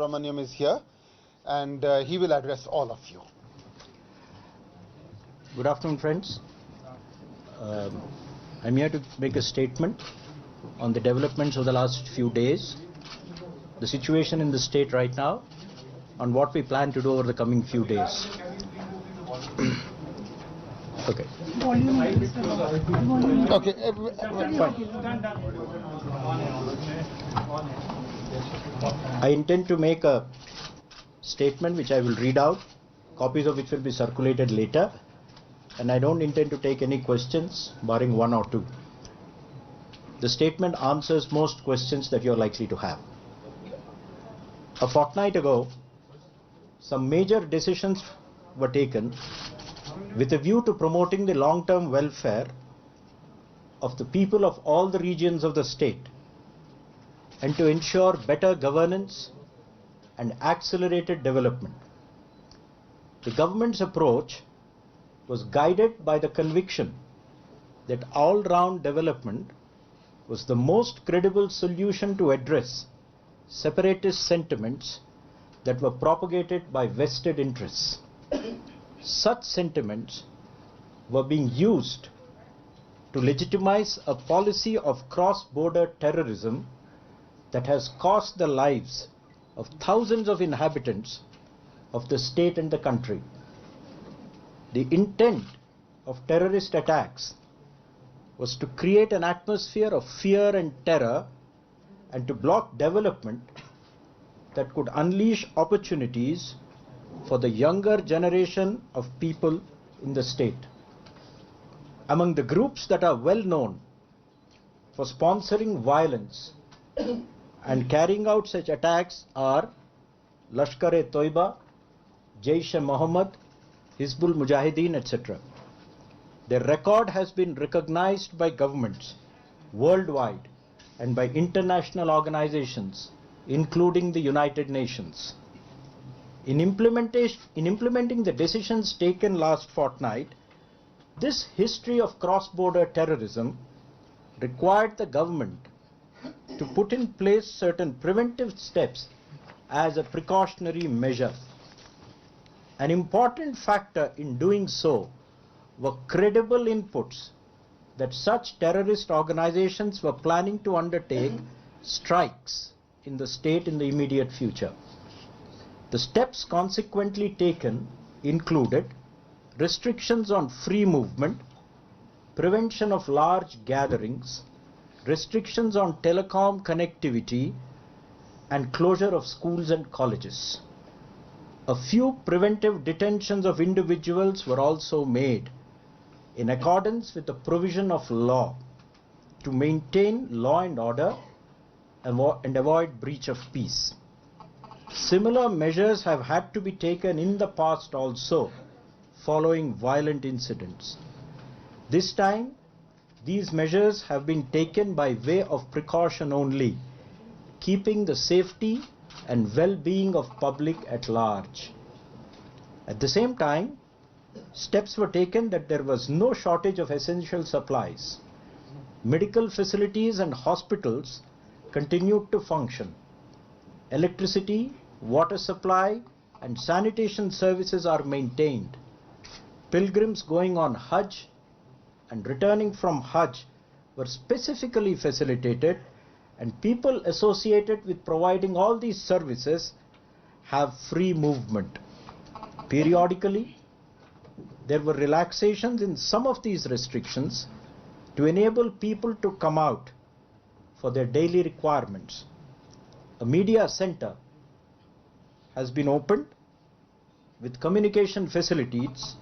Subramaniam is here, and he will address all of you. Good afternoon, friends. I'm here to make a statement on the developments of the last few days, the situation in the state right now, on what we plan to do over the coming few days. Okay. Okay. Fine. I intend to make a statement which I will read out, copies of which will be circulated later, and I don't intend to take any questions barring one or two. The statement answers most questions that you're likely to have. A fortnight ago, some major decisions were taken with a view to promoting the long-term welfare of the people of all the regions of the state and to ensure better governance and accelerated development. The government's approach was guided by the conviction that all-round development was the most credible solution to address separatist sentiments that were propagated by vested interests. Such sentiments were being used to legitimize a policy of cross-border terrorism that has cost the lives of thousands of inhabitants of the state and the country. The intent of terrorist attacks was to create an atmosphere of fear and terror and to block development that could unleash opportunities for the younger generation of people in the state. Among the groups that are well known for sponsoring violence and carrying out such attacks are Lashkar-e-Toiba, Jaish-e-Mohammed, Hizbul Mujahideen, etc. Their record has been recognized by governments worldwide and by international organizations, including the United Nations. In implementing the decisions taken last fortnight, this history of cross-border terrorism required the government to put in place certain preventive steps as a precautionary measure. An important factor in doing so were credible inputs that such terrorist organizations were planning to undertake strikes in the state in the immediate future. The steps consequently taken included restrictions on free movement, prevention of large gatherings, restrictions on telecom connectivity, and closure of schools and colleges. A few preventive detentions of individuals were also made in accordance with the provision of law to maintain law and order and avoid breach of peace. Similar measures have had to be taken in the past also following violent incidents. This time, these measures have been taken by way of precaution only, keeping the safety and well-being of public at large. At the same time, steps were taken that there was no shortage of essential supplies. Medical facilities and hospitals continued to function. Electricity, water supply, and sanitation services are maintained. Pilgrims going on Hajj and returning from Hajj were specifically facilitated, and people associated with providing all these services have free movement. Periodically, there were relaxations in some of these restrictions to enable people to come out for their daily requirements. A media center has been opened with communication facilities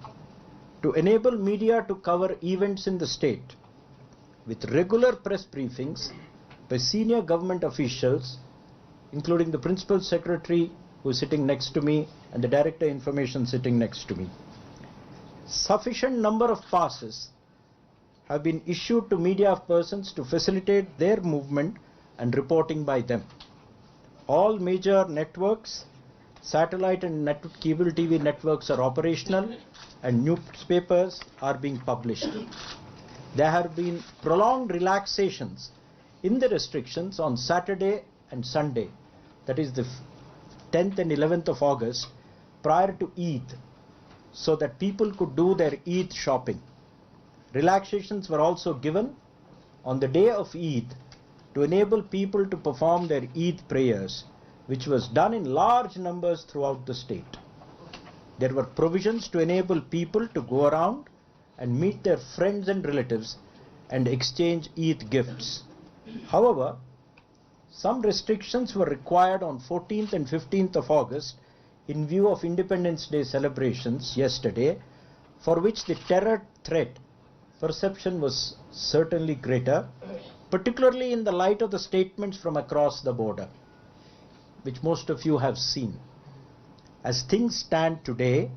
to enable media to cover events in the state, with regular press briefings by senior government officials, including the Principal Secretary who is sitting next to me and the Director Information sitting next to me. Sufficient number of passes have been issued to media persons to facilitate their movement and reporting by them. All major networks, satellite and cable TV networks are operational and newspapers are being published. There have been prolonged relaxations in the restrictions on Saturday and Sunday, that is the 10th and 11th of August prior to Eid, so that people could do their Eid shopping. Relaxations were also given on the day of Eid to enable people to perform their Eid prayers, which was done in large numbers throughout the state. There were provisions to enable people to go around and meet their friends and relatives and exchange Eid gifts. However, some restrictions were required on 14th and 15th of August in view of Independence Day celebrations yesterday, for which the terror threat perception was certainly greater, particularly in the light of the statements from across the border, which most of you have seen. As things stand today,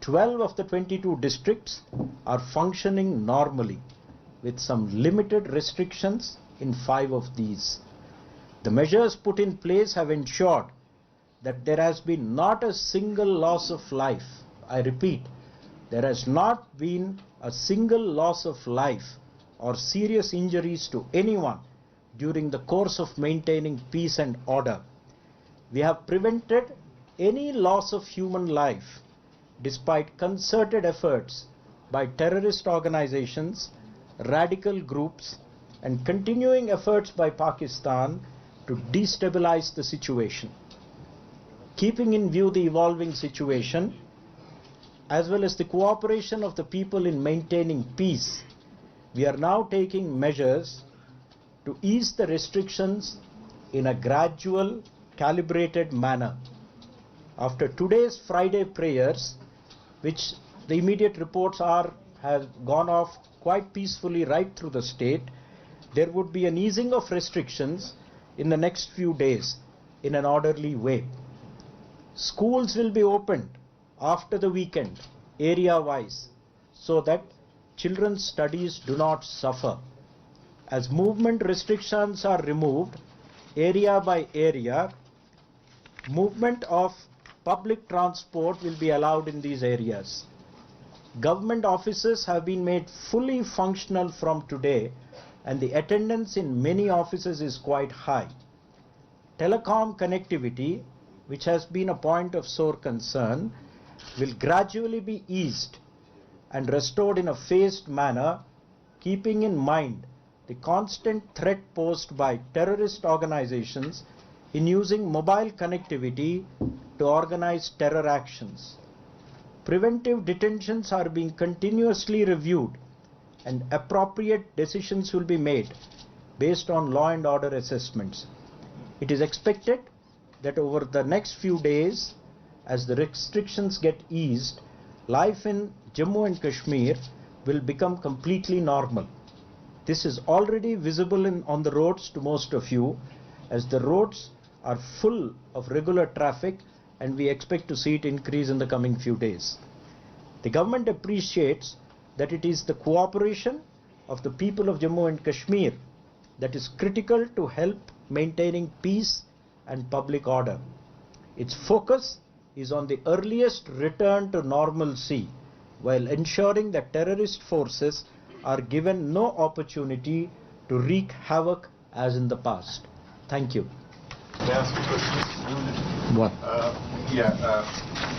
12 of the 22 districts are functioning normally, with some limited restrictions in 5 of these. The measures put in place have ensured that there has been not a single loss of life. I repeat, there has not been a single loss of life or serious injuries to anyone during the course of maintaining peace and order. We have prevented any loss of human life despite concerted efforts by terrorist organizations, radical groups, and continuing efforts by Pakistan to destabilize the situation. Keeping in view the evolving situation, as well as the cooperation of the people in maintaining peace, we are now taking measures to ease the restrictions in a gradual, calibrated manner. After today's Friday prayers, which the immediate reports have gone off quite peacefully right through the state, there would be an easing of restrictions in the next few days in an orderly way. Schools will be opened after the weekend, area-wise, so that children's studies do not suffer. As movement restrictions are removed, area by area, movement of public transport will be allowed in these areas. Government offices have been made fully functional from today, and the attendance in many offices is quite high. Telecom connectivity, which has been a point of sore concern, will gradually be eased and restored in a phased manner, keeping in mind the constant threat posed by terrorist organizations in using mobile connectivity to organize terror actions. Preventive detentions are being continuously reviewed, and appropriate decisions will be made based on law and order assessments. It is expected that over the next few days, as the restrictions get eased, life in Jammu and Kashmir will become completely normal. This is already visible on the roads to most of you, as the roads are full of regular traffic, and we expect to see it increase in the coming few days. The government appreciates that it is the cooperation of the people of Jammu and Kashmir that is critical to help maintaining peace and public order. Its focus is on the earliest return to normalcy, while ensuring that terrorist forces are given no opportunity to wreak havoc as in the past. Thank you. May I ask a question? What?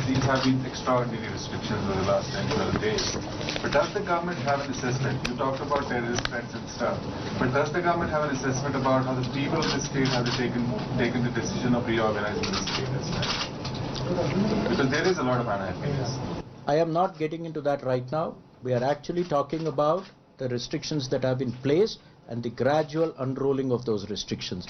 These have been extraordinary restrictions over the last 10, 12 days. But does the government have an assessment? You talked about terrorist threats and stuff. But does the government have an assessment about how the people of the state have taken the decision of reorganizing the state as well? Because there is a lot of unhappiness. I am not getting into that right now. We are actually talking about the restrictions that have been placed and the gradual unrolling of those restrictions.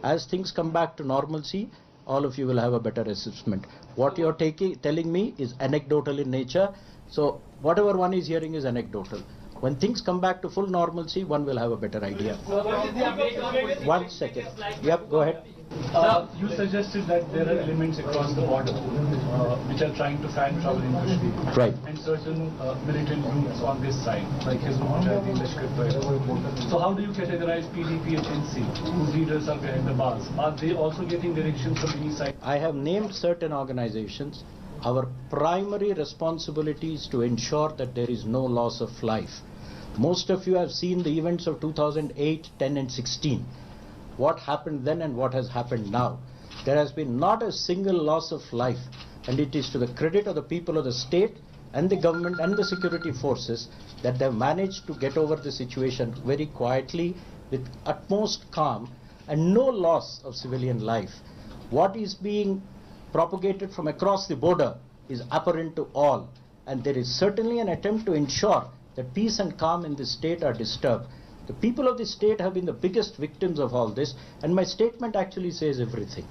As things come back to normalcy, all of you will have a better assessment. What you are telling me is anecdotal in nature. So whatever one is hearing is anecdotal. When things come back to full normalcy, one will have a better idea. 1 second. Yep, go ahead. You suggested that there are elements across the border which are trying to fan trouble in Kashmir. Right. And certain militant groups on this side, like Hizbul Mujahideen, Lashkar-e-Taiba. So how do you categorize PDP, HNC, whose leaders are behind the bars? Are they also getting direction from any side? I have named certain organizations. Our primary responsibility is to ensure that there is no loss of life. Most of you have seen the events of 2008, 10 and 16. What happened then and what has happened now. There has been not a single loss of life, and it is to the credit of the people of the state and the government and the security forces that they have managed to get over the situation very quietly with utmost calm and no loss of civilian life. What is being propagated from across the border is apparent to all, and there is certainly an attempt to ensure that peace and calm in the state are disturbed. The people of the state have been the biggest victims of all this, and my statement actually says everything.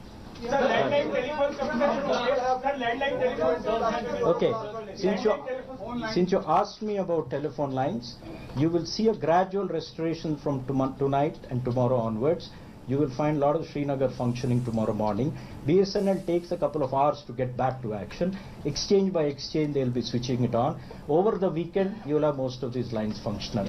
Okay, since you asked me about telephone lines, you will see a gradual restoration from tonight and tomorrow onwards. You will find a lot of Srinagar functioning tomorrow morning. BSNL takes a couple of hours to get back to action. Exchange by exchange, they will be switching it on. Over the weekend, you will have most of these lines functional.